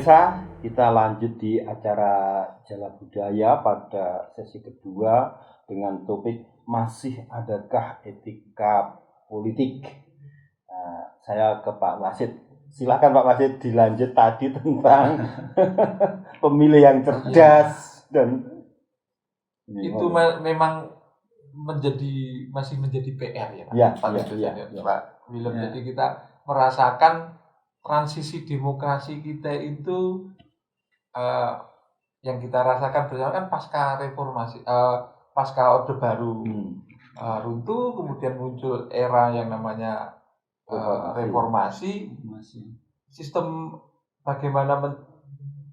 pemirsa, kita lanjut di acara Jala Budaya pada sesi kedua dengan topik masih adakah etika politik. Nah, saya ke Pak Wasid. Silakan Pak Wasid dilanjut tadi tentang pemilih yang cerdas dan itu memang masih menjadi PR ya Pak Willem. Jadi kita merasakan transisi demokrasi kita itu yang kita rasakan bersama kan pasca reformasi, pasca Orde Baru runtuh, kemudian muncul era yang namanya reformasi. Sistem bagaimana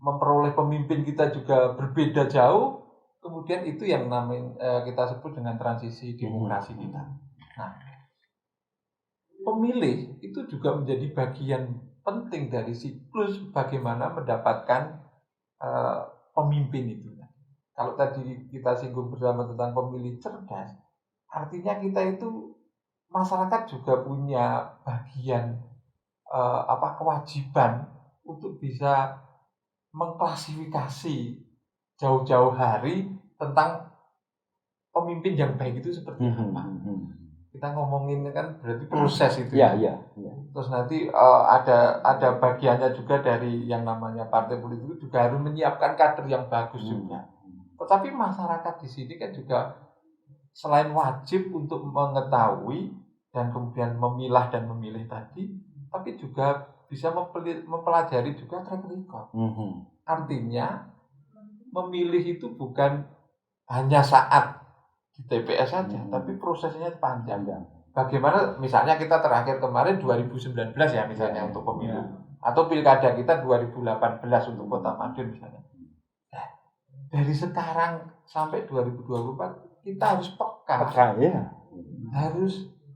memperoleh pemimpin kita juga berbeda jauh. Kemudian itu yang namanya kita sebut dengan transisi demokrasi kita. Nah, pemilih itu juga menjadi bagian penting dari siklus bagaimana mendapatkan pemimpin itu. Kalau tadi kita singgung bersama tentang pemilih cerdas, artinya kita itu masyarakat juga punya bagian kewajiban untuk bisa mengklasifikasi jauh-jauh hari tentang pemimpin yang baik itu seperti apa. Kita ngomongin kan berarti proses itu. Ya. Terus nanti ada bagiannya juga dari yang namanya partai politik juga harus menyiapkan kader yang bagus juga. Tetapi masyarakat di sini kan juga selain wajib untuk mengetahui dan kemudian memilah dan memilih tadi, tapi juga bisa mempelajari juga track record. Artinya memilih itu bukan hanya saat di TPS saja, tapi prosesnya panjang. Bagaimana misalnya kita terakhir kemarin 2019 ya misalnya untuk pemilu, atau pilkada kita 2018 untuk Kota Madiun misalnya. Dari sekarang sampai 2024 kita harus peka, harus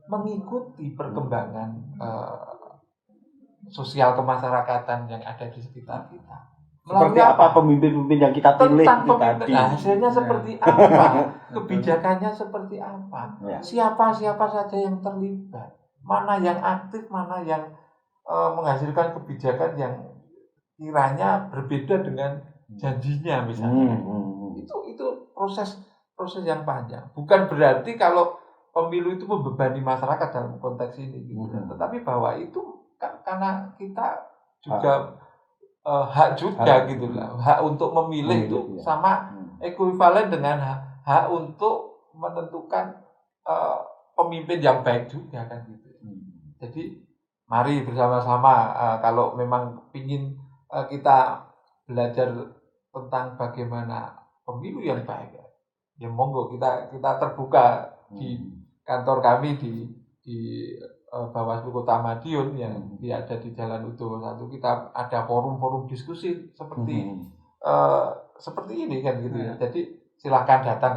mengikuti perkembangan sosial kemasyarakatan yang ada di sekitar kita. Seperti apa pemimpin-pemimpin yang kita pilih itu tadi. Hasilnya seperti apa, kebijakannya seperti apa, siapa saja yang terlibat, mana yang aktif, mana yang menghasilkan kebijakan yang kiranya berbeda dengan janjinya misalnya. Itu proses yang panjang. Bukan berarti kalau pemilu itu membebani masyarakat dalam konteks ini gitu. Tetapi bahwa itu karena kita juga hak juga gitu lah. Hak untuk memilih itu sama ekuivalen dengan hak untuk menentukan pemimpin yang baik juga kan gitu. Jadi mari bersama-sama kalau memang ingin kita belajar tentang bagaimana pemilu yang baik, ya monggo kita terbuka di kantor kami di Bawaslu Kota Madiun yang ada di Jalan Udo 1. Kita ada forum-forum diskusi seperti ini kan gitu ya. Jadi silakan datang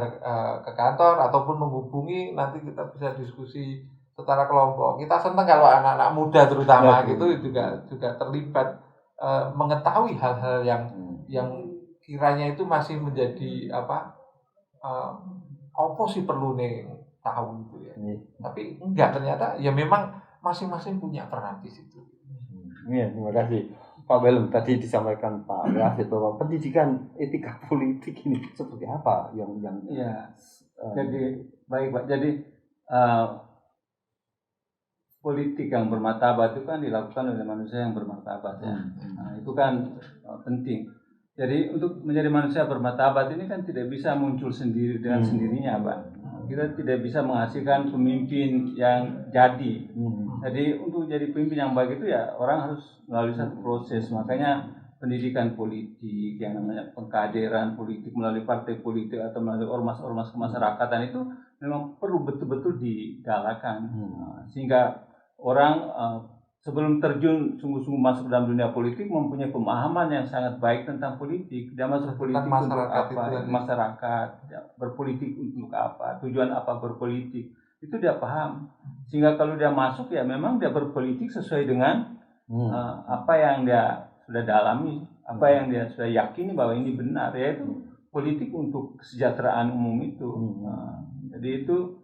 ke kantor ataupun menghubungi, nanti kita bisa diskusi secara kelompok. Kita senang kalau anak-anak muda terutama gitu juga terlibat mengetahui hal-hal yang kiranya itu masih menjadi apa sih perlu nih tahu gitu ya. Tapi enggak, ternyata ya memang masing-masing punya peran di situ. Iya, terima kasih Pak Willem. Tadi disampaikan Pak Wasid bahwa pendidikan etika politik ini seperti apa yang jadi baik Pak. Jadi politik yang bermartabat itu kan dilakukan oleh manusia yang bermartabat ya. Nah, itu kan penting. Jadi untuk menjadi manusia bermartabat ini kan tidak bisa muncul sendiri dengan sendirinya, Pak. Kita tidak bisa menghasilkan pemimpin yang jadi. Jadi untuk jadi pemimpin yang baik itu ya orang harus melalui satu proses. Makanya pendidikan politik yang namanya pengkaderan politik melalui partai politik atau melalui ormas-ormas kemasyarakatan itu memang perlu betul-betul digalakan. Sehingga orang sebelum terjun sungguh-sungguh masuk dalam dunia politik mempunyai pemahaman yang sangat baik tentang politik. Dia masuk politik untuk apa? Masyarakat. Berpolitik untuk apa? Tujuan apa berpolitik? Itu dia paham. Sehingga kalau dia masuk ya memang dia berpolitik sesuai dengan apa yang dia sudah dalami, apa yang dia sudah yakini bahwa ini benar, yaitu politik untuk kesejahteraan umum itu. Jadi itu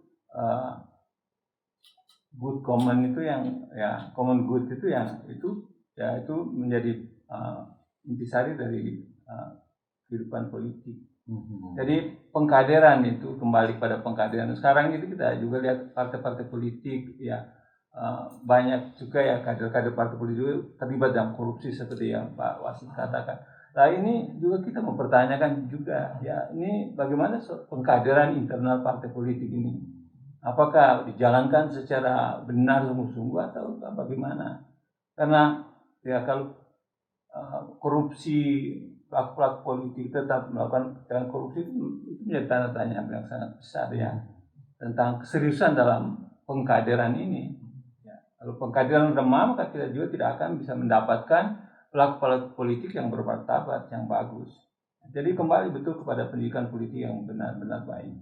good common itu yang ya common good itu yang itu ya itu menjadi intisari dari kehidupan politik. Jadi pengkaderan itu kembali pada pengkaderan. Sekarang itu kita juga lihat partai-partai politik ya, banyak juga ya kader-kader partai politik terlibat dalam korupsi seperti yang Pak Wasid katakan. Nah ini juga kita mempertanyakan juga ya, ini bagaimana pengkaderan internal partai politik ini? Apakah dijalankan secara benar sungguh-sungguh atau bagaimana? Karena ya kalau korupsi, pelaku-pelaku politik tetap melakukan dengan korupsi itu menjadi tanda tanya yang sangat besar ya tentang keseriusan dalam pengkaderan ini. Ya, kalau pengkaderan lemah maka kita juga tidak akan bisa mendapatkan pelaku-pelaku politik yang bermartabat, yang bagus. Jadi kembali betul kepada pendidikan politik yang benar-benar baik.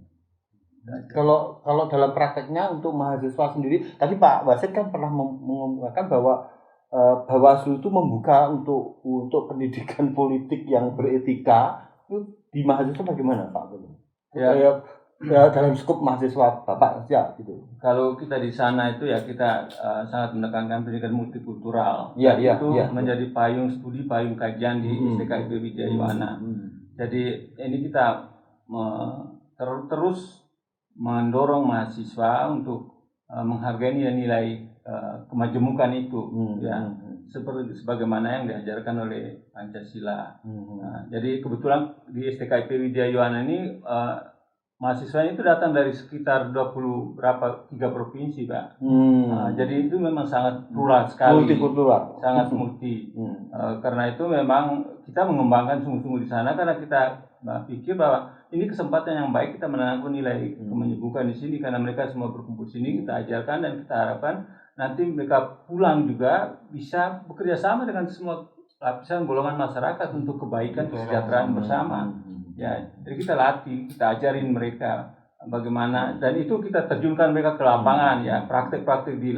Kalau dalam prakteknya untuk mahasiswa sendiri, tadi Pak Wasid kan pernah mengungkapkan bahwa Bawaslu itu membuka untuk pendidikan politik yang beretika. Itu di mahasiswa bagaimana Pak? Ya dalam skup mahasiswa Bapak ya gitu. Kalau kita di sana itu ya kita sangat menekankan pendidikan multikultural. Itu menjadi payung studi, payung kajian di STKIP Widyayuwana. Jadi ini kita terus mendorong mahasiswa untuk menghargai nilai-nilai kemajemukan itu ya, seperti sebagaimana yang diajarkan oleh Pancasila. Nah, jadi kebetulan di STKIP Widyayuwana ini mahasiswanya itu datang dari sekitar 3 provinsi Pak. Jadi itu memang sangat plural sekali, multikultural, sangat multi. Karena itu memang kita mengembangkan sungguh-sungguh di sana karena kita pikir bahwa ini kesempatan yang baik kita menanamkan nilai kemenyebukan di sini karena mereka semua berkumpul di sini, kita ajarkan dan kita harapkan nanti mereka pulang juga bisa bekerja sama dengan semua lapisan golongan masyarakat untuk kebaikan kesejahteraan bersama. Ya, jadi kita latih, kita ajarin mereka bagaimana, dan itu kita terjunkan mereka ke lapangan ya, praktek-praktek di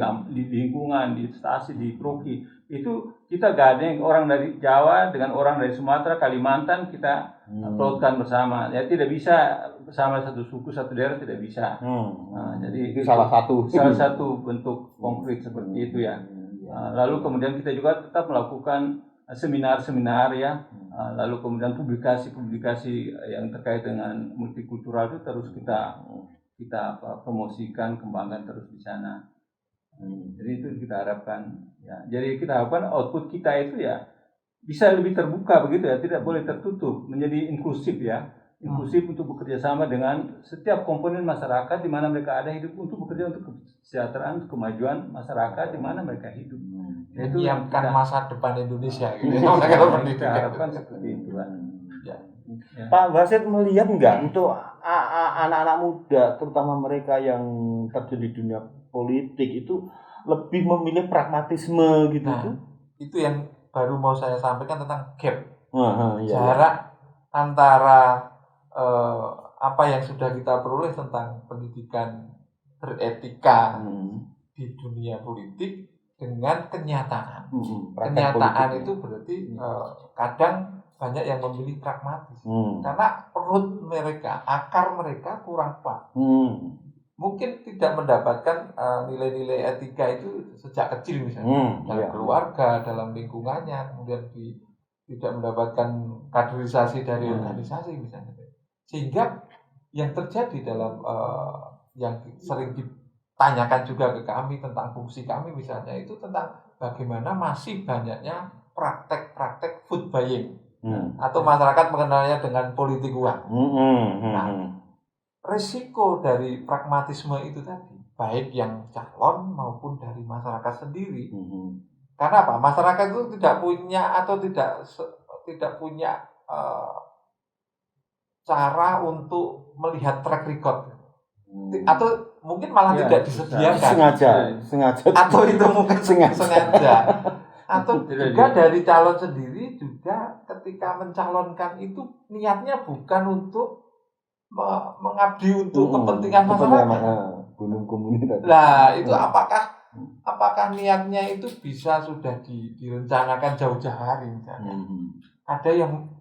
lingkungan, di stasi, di proki. Itu kita gandeng orang dari Jawa dengan orang dari Sumatera, Kalimantan, kita uploadkan bersama. Ya tidak bisa bersama satu suku, satu daerah tidak bisa. Nah, jadi itu salah satu bentuk konkret seperti itu ya. Lalu kemudian kita juga tetap melakukan seminar-seminar ya. Lalu kemudian publikasi-publikasi yang terkait dengan multikultural itu terus kita promosikan, kembangkan terus di sana. Jadi itu kita harapkan ya. Jadi kita harapkan output kita itu ya bisa lebih terbuka begitu ya, tidak boleh tertutup, menjadi inklusif ya. Inklusif untuk bekerja sama dengan setiap komponen masyarakat di mana mereka ada hidup, untuk bekerja untuk kesejahteraan, kemajuan masyarakat di mana mereka hidup. Itu yang kan masa depan Indonesia gitu. Kita harapkan seperti itu. Ya. Pak Wasid melihat enggak untuk anak-anak muda, terutama mereka yang terjun di dunia politik itu lebih memilih pragmatisme gitu? Nah, itu yang baru mau saya sampaikan tentang gap. Jarak antara apa yang sudah kita peroleh tentang pendidikan beretika di dunia politik dengan kenyataan. Kenyataan itu berarti kadang banyak yang memilih pragmatis karena perut mereka, akar mereka kurang kuat. Mungkin tidak mendapatkan nilai-nilai etika itu sejak kecil misalnya dalam keluarga, dalam lingkungannya, kemudian tidak mendapatkan kaderisasi dari organisasi misalnya, sehingga yang terjadi dalam yang sering ditanyakan juga ke kami tentang fungsi kami misalnya itu tentang bagaimana masih banyaknya praktek-praktek food buying atau masyarakat mengenalnya dengan politik uang. Nah, resiko dari pragmatisme itu tadi, baik yang calon maupun dari masyarakat sendiri. Karena apa? Masyarakat itu tidak punya atau tidak punya cara untuk melihat track record, atau mungkin malah tidak disediakan. Sengaja. Atau itu mungkin sengaja. Atau juga dari calon sendiri juga ketika mencalonkan itu niatnya bukan untuk mengabdi untuk kepentingan masyarakat. Gunung komunitas. Nah, itu apakah niatnya itu bisa sudah direncanakan jauh-jauh hari misalnya. Ada yang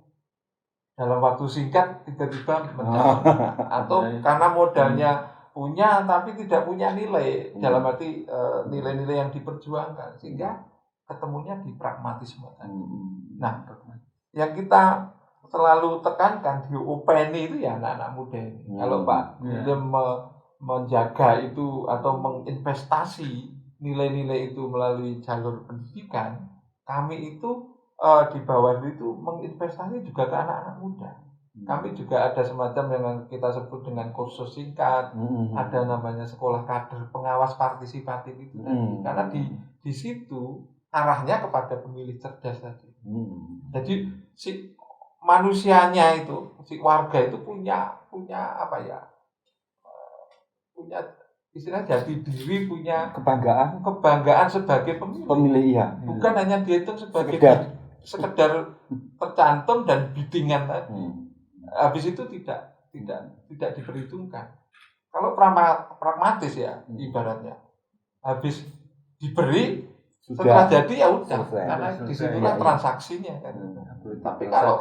dalam waktu singkat tiba-tiba mencalonkan, atau karena modalnya punya tapi tidak punya nilai, dalam arti nilai-nilai yang diperjuangkan, sehingga ketemunya di pragmatisme tadi. Nah, yang kita selalu tekankan diopeni itu ya anak-anak muda ini. Kalau Pak William menjaga itu atau menginvestasi nilai-nilai itu melalui jalur pendidikan, kami itu di bawah itu menginvestasi juga ke anak-anak muda. Kami juga ada semacam yang kita sebut dengan kursus singkat, ada namanya sekolah kader pengawas partisipatif itu tadi. Karena di situ arahnya kepada pemilih cerdas tadi. Jadi si manusianya itu, si warga itu punya apa ya? Punya istilah jati diri, punya kebanggaan sebagai pemilih ya. Bukan hanya dihitung sebagai sekedar tercantum dan biddingan tadi. Habis itu tidak diperhitungkan. Kalau pragmatis ya ibaratnya, habis diberi setelah jadi ya udah, karena disitulah transaksinya kan. Tapi kalau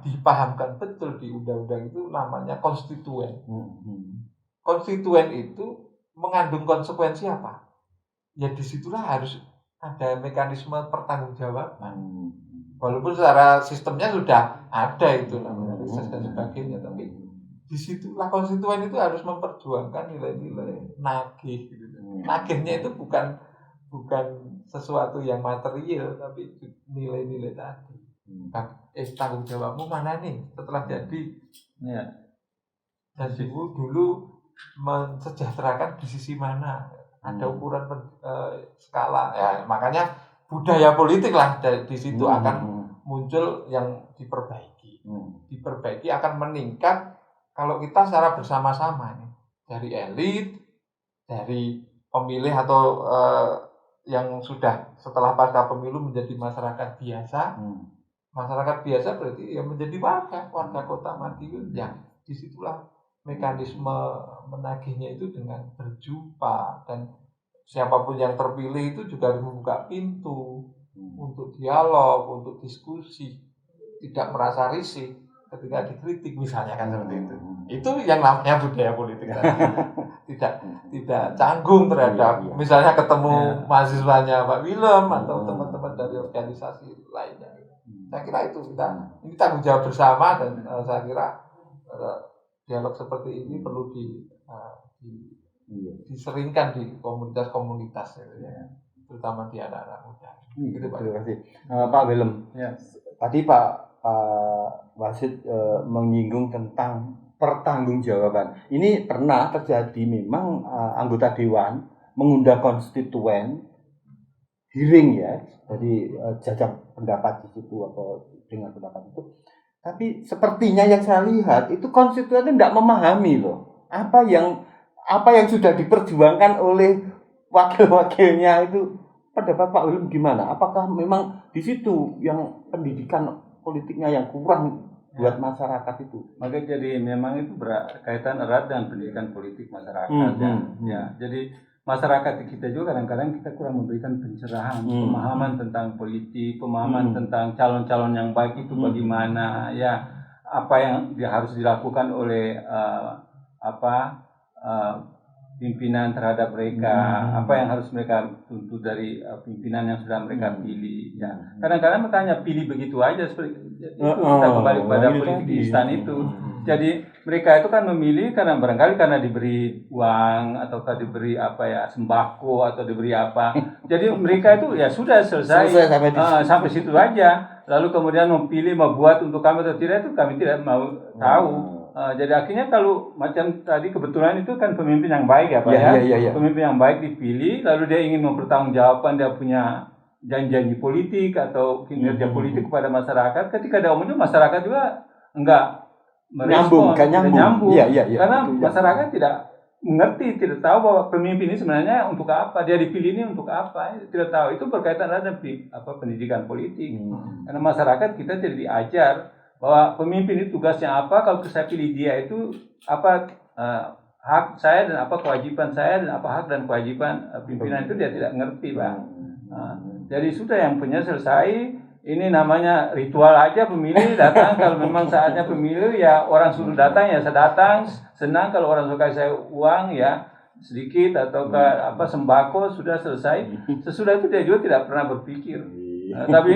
dipahamkan betul di undang-undang itu namanya konstituen. Konstituen itu mengandung konsekuensi apa? Ya disitulah harus ada mekanisme pertanggungjawaban. Walaupun secara sistemnya sudah ada itu namanya riset dan sebagainya, tapi disitulah konstituen itu harus memperjuangkan nilai-nilai nagih. Gitu. Nagihnya itu bukan sesuatu yang material, tapi nilai-nilai tadi. Tanggung jawabmu mana nih setelah jadi? Ya. Dan dulu mensejahterakan di sisi mana? Ada ukuran skala. Ya, makanya budaya politik lah di situ akan muncul yang diperbaiki. Diperbaiki akan meningkat kalau kita secara bersama-sama nih, dari elit, dari pemilih atau yang sudah setelah pasca pemilu menjadi masyarakat biasa. Masyarakat biasa berarti ya menjadi warga kota Madiun yang disitulah mekanisme menagihnya itu dengan berjumpa, dan siapapun yang terpilih itu juga harus membuka pintu untuk dialog, untuk diskusi, tidak merasa risih ketika dikritik misalnya kan seperti itu. Itu yang namanya budaya politik tidak canggung terhadap misalnya ketemu mahasiswanya Pak Willem atau teman-teman dari organisasi lainnya. Saya kira itu ini tanggung jawab bersama, dan saya kira dialog seperti ini perlu diseringkan di komunitas-komunitas ya, terutama di anak-anak muda. Gitu, Pak. Terima kasih Pak Willem. Ya. Tadi Pak Wasid menyinggung tentang pertanggungjawaban. Ini pernah terjadi memang anggota dewan mengundang konstituen hearing ya, jadi jajak pendapat di situ atau dengan pendapat itu. Tapi sepertinya yang saya lihat itu konstituen itu tidak memahami loh apa yang sudah diperjuangkan oleh wakil-wakilnya itu. Pendapat Pak Willem gimana? Apakah memang di situ yang pendidikan politiknya yang kurang buat masyarakat itu? Maka jadi memang itu berkaitan erat dengan pendidikan politik masyarakat. Ya. Jadi masyarakat kita juga kadang-kadang kita kurang memberikan pencerahan, pemahaman tentang politik, pemahaman tentang calon-calon yang baik itu bagaimana, ya apa yang harus dilakukan oleh pimpinan terhadap mereka, apa yang harus mereka tuntut dari pimpinan yang sudah mereka pilih. Ya. Kadang-kadang bertanya pilih begitu aja seperti itu, kita kembali pada politik di istana itu. Jadi mereka itu kan memilih karena barangkali karena diberi uang atau diberi sembako atau diberi apa. Jadi mereka itu ya sudah selesai sampai situ aja. Lalu kemudian memilih membuat untuk kami atau tidak itu kami tidak mau tahu. Jadi akhirnya kalau macam tadi kebetulan itu kan pemimpin yang baik ya Pak ya. Pemimpin yang baik dipilih, lalu dia ingin mempertanggungjawabkan dia punya janji-janji politik atau kinerja politik kepada masyarakat. Ketika dia omongnya masyarakat juga enggak merespon, nyambung. Karena masyarakat tidak mengerti, tidak tahu bahwa pemimpin ini sebenarnya untuk apa, dia dipilih ini untuk apa, tidak tahu. Itu berkaitan dengan pendidikan politik. Karena masyarakat kita tidak diajar bahwa pemimpin itu tugasnya apa, kalau saya pilih dia itu apa hak saya dan apa kewajiban saya dan apa hak dan kewajiban pimpinan itu dia tidak ngerti Pak. Jadi sudah yang punya selesai, ini namanya ritual aja pemilih datang, kalau memang saatnya pemilu ya orang suruh datang ya saya datang, senang kalau orang suka saya uang ya sedikit atau sembako sudah selesai. Sesudah itu dia juga tidak pernah berpikir Tapi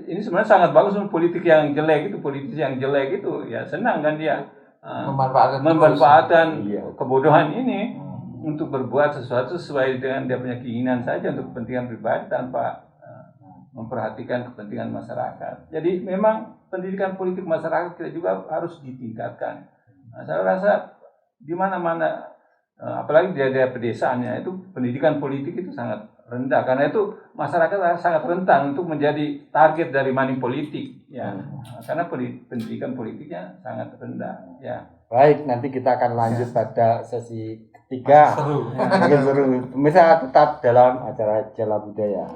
ini sebenarnya sangat bagus. Politik yang jelek itu, politisi yang jelek itu ya senang kan dia memanfaatkan kebodohan ini untuk berbuat sesuatu sesuai dengan dia punya keinginan saja untuk kepentingan pribadi tanpa memperhatikan kepentingan masyarakat. Jadi memang pendidikan politik masyarakat kita juga harus ditingkatkan. Saya rasa di mana-mana, apalagi di daerah pedesaannya itu pendidikan politik itu sangat rendah, karena itu masyarakat sangat rentan untuk menjadi target dari money politik, ya, karena pendidikan politiknya sangat rendah, ya. Baik, nanti kita akan lanjut pada sesi ketiga. Seru. Pemirsa tetap dalam acara Jala Budaya.